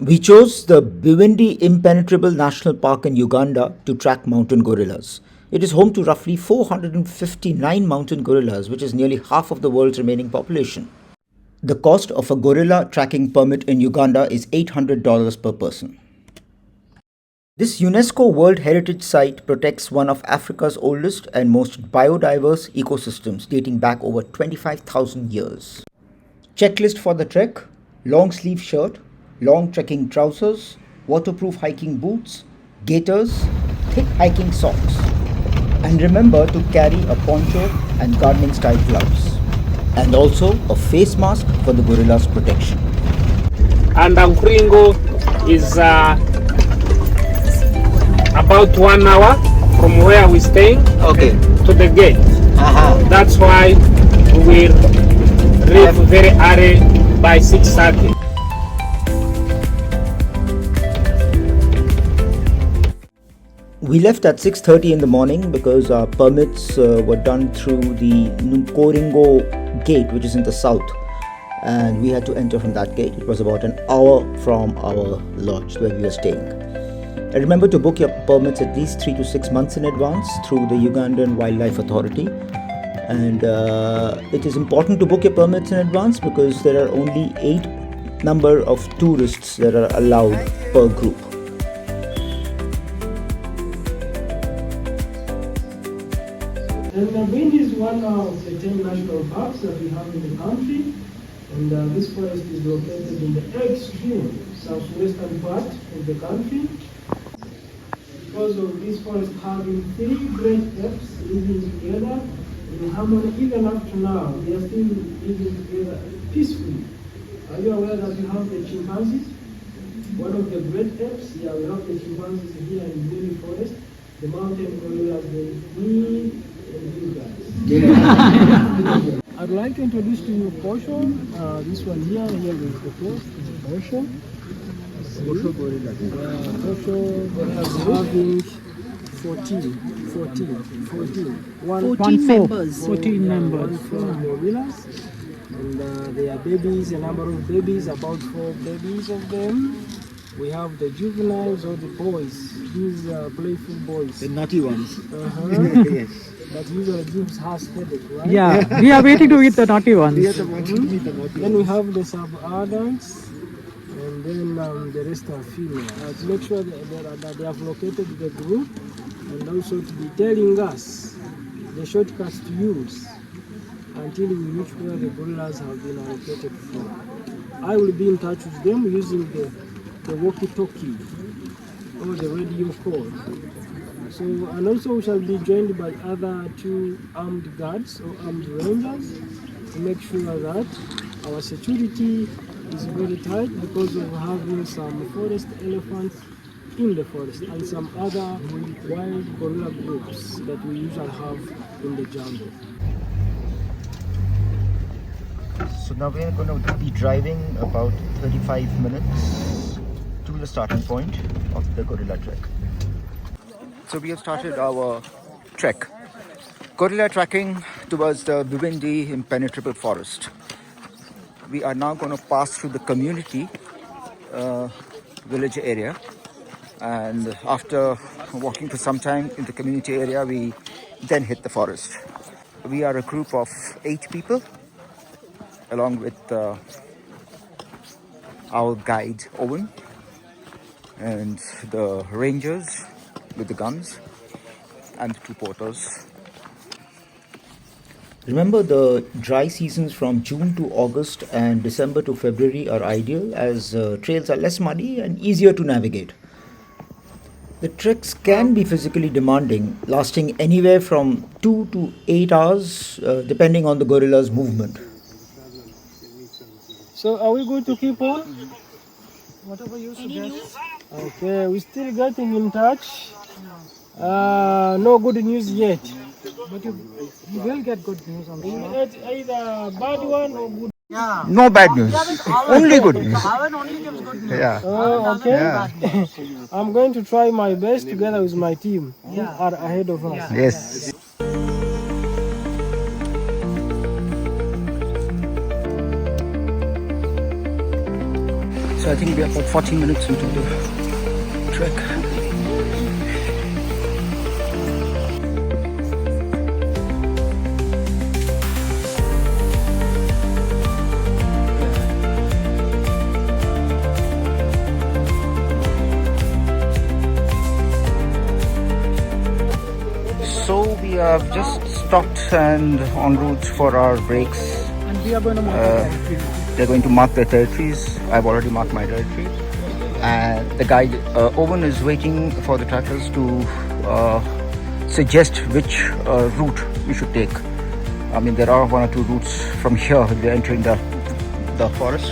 We chose the Bwindi Impenetrable National Park in Uganda to track mountain gorillas. It is home to roughly 459 mountain gorillas, which is nearly half of the world's remaining population. The cost of a gorilla tracking permit in Uganda is $800 per person. This UNESCO World Heritage Site protects one of Africa's oldest and most biodiverse ecosystems dating back over 25,000 years. Checklist for the trek: long sleeve shirt, long trekking trousers, waterproof hiking boots, gaiters, thick hiking socks. And remember to carry a poncho and gardening style gloves. And also a face mask for the gorilla's protection. And Ankuringo is about 1 hour from where we're staying to the gate. That's why we leave very early by 6:30. We left at 6:30 in the morning because our permits were done through the Nkoringo gate, which is in the south, and we had to enter from that gate. It was about an hour from our lodge where we were staying. Remember to book your permits at least 3 to 6 months in advance through the Ugandan Wildlife Authority. And it is important to book your permits in advance because there are only 8 number of tourists that are allowed per group. And Bwindi is one of the 10 national parks that we have in the country. And this forest is located in the extreme southwestern part of the country. Because of this forest having 3 great apes living together in harmony, even up to now, they are still living together peacefully. Are you aware that we have the chimpanzees? One of the great apes, yeah, we have the chimpanzees here in Bwindi Forest. The mountain gorillas, they need you guys. Yeah. I'd like to introduce to you Posho. This one here is the first, is Posho. Posho gorilla. Posho gorillas having 14 members. 14 members. Gorillas. And they are babies, a number of babies, about 4 babies of them. We have the juveniles or the boys. These are playful boys. The naughty ones. Yes. That usually gives us headache, right? Yeah, we are waiting to eat the naughty ones. Then we have the sub-adults, and then the rest are female. To make sure that they have located the group, and also to be telling us the shortcuts to use until we reach where the gorillas have been allocated from. I will be in touch with them using the walkie-talkie or the radio call. So, and also we shall be joined by other 2 armed guards or armed rangers to make sure that our security is very tight because of having some forest elephants in the forest and some other wild gorilla groups that we usually have in the jungle. So now we are going to be driving about 35 minutes to the starting point of the gorilla trek. So we have started our trek, gorilla trekking towards the Bwindi Impenetrable Forest. We are now going to pass through the community village area, and after walking for some time in the community area, we then hit the forest. We are a group of 8 people, along with our guide Owen and the rangers with the guns and the 2 porters. Remember, the dry seasons from June to August and December to February are ideal as trails are less muddy and easier to navigate. The treks can be physically demanding, lasting anywhere from 2 to 8 hours depending on the gorilla's movement. So are we going to keep on? Whatever you suggest. Okay, we're still getting in touch. No good news yet. But you will get good news on It's either bad one or good. Yeah. No bad news, only good news. Bhavan only gives good news. Yeah. Oh, okay. I'm going to try my best together with my team who are ahead of us. Yes. So I think we are about 40 minutes into the trek. So we have just stopped and en route for our breaks. And we are going to mark our territory. They're going to mark their territories. I've already marked my territory. And the guide, Owen, is waiting for the trackers to suggest which route we should take. I mean, there are one or two routes from here. We're entering the forest.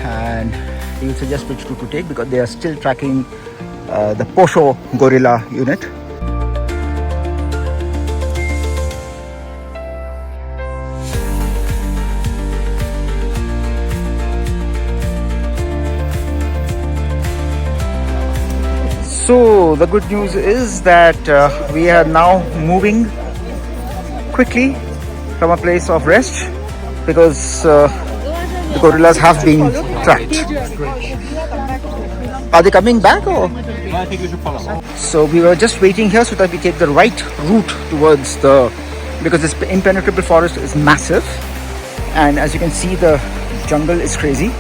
And he will suggest which route to take because they are still tracking the Posho gorilla unit. So the good news is that we are now moving quickly from a place of rest because the gorillas have been tracked. Are they coming back or? I think we should follow. So we were just waiting here so that we take the right route towards because this impenetrable forest is massive, and as you can see the jungle is crazy.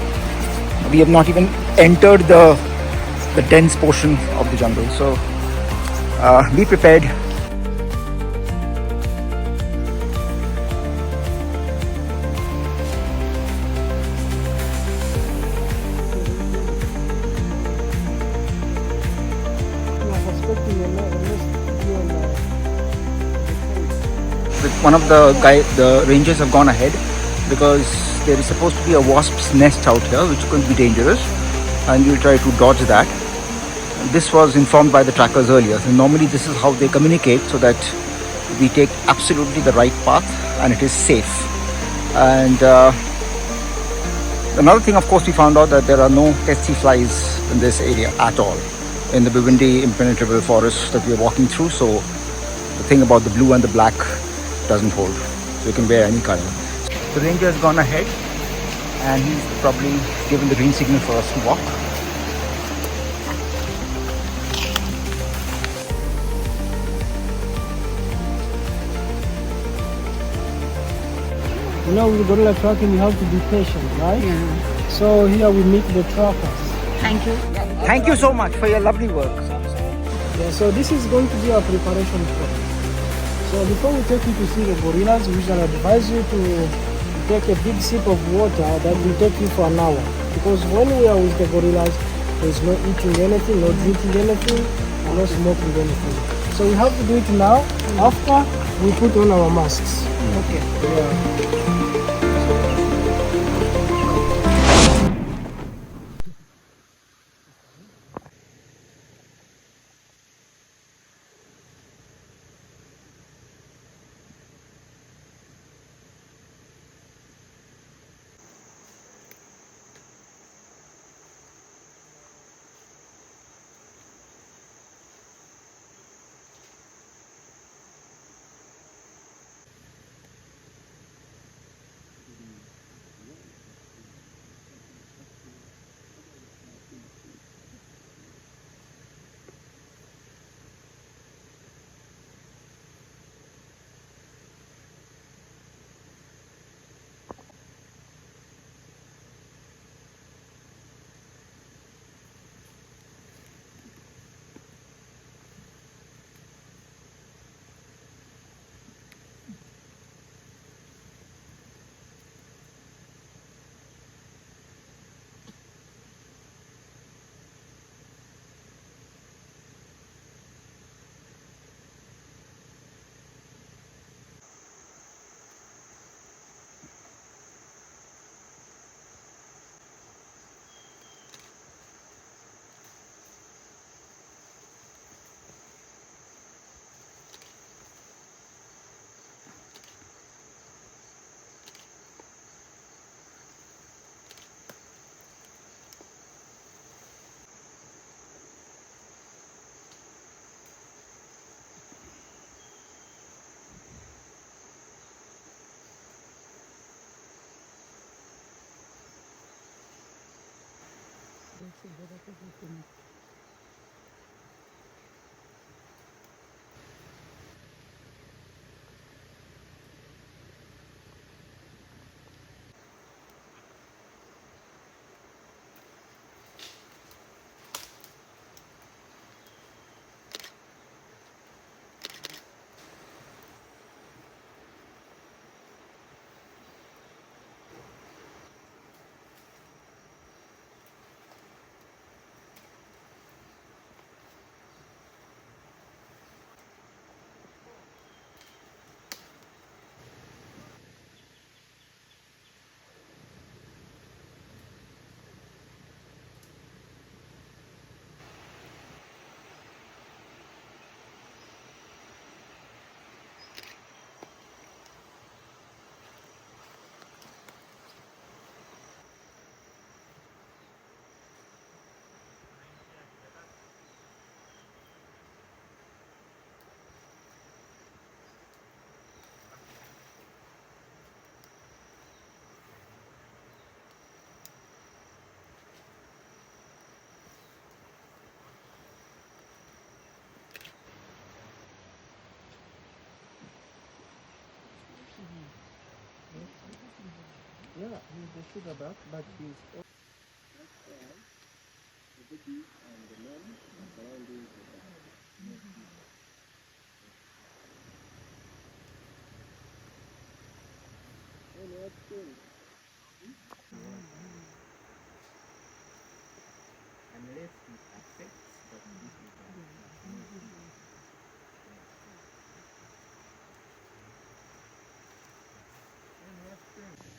We have not even entered the dense portion of the jungle, so be prepared. One of the rangers have gone ahead because there is supposed to be a wasp's nest out here which could be dangerous, and we'll try to dodge that. This was informed by the trackers earlier. So normally this is how they communicate so that we take absolutely the right path and it is safe. And another thing, of course, we found out that there are no tsetse flies in this area at all in the Bwindi Impenetrable Forest that we are walking through. So the thing about the blue and the black doesn't hold. So you can wear any color. The ranger has gone ahead and he's probably given the green signal for us to walk. You know, with gorilla tracking, you have to be patient, right? Yeah. So here we meet the trackers. Thank you. Thank you so much for your lovely work. Yeah, so this is going to be our preparation point. So before we take you to see the gorillas, we shall advise you to take a big sip of water that will take you for an hour. Because when we are with the gorillas, there's no eating anything, no drinking anything, no smoking anything. So we have to do it now after we put on our masks. Okay. Yeah. Yeah, he's the Silverback, but he's also the baby and the mom are surrounding the back. And what's going unless it affects that this is and what's going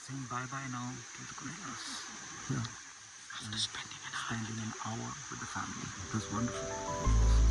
saying bye-bye now to the gorillas. Yeah. After spending an hour with the family. It was wonderful.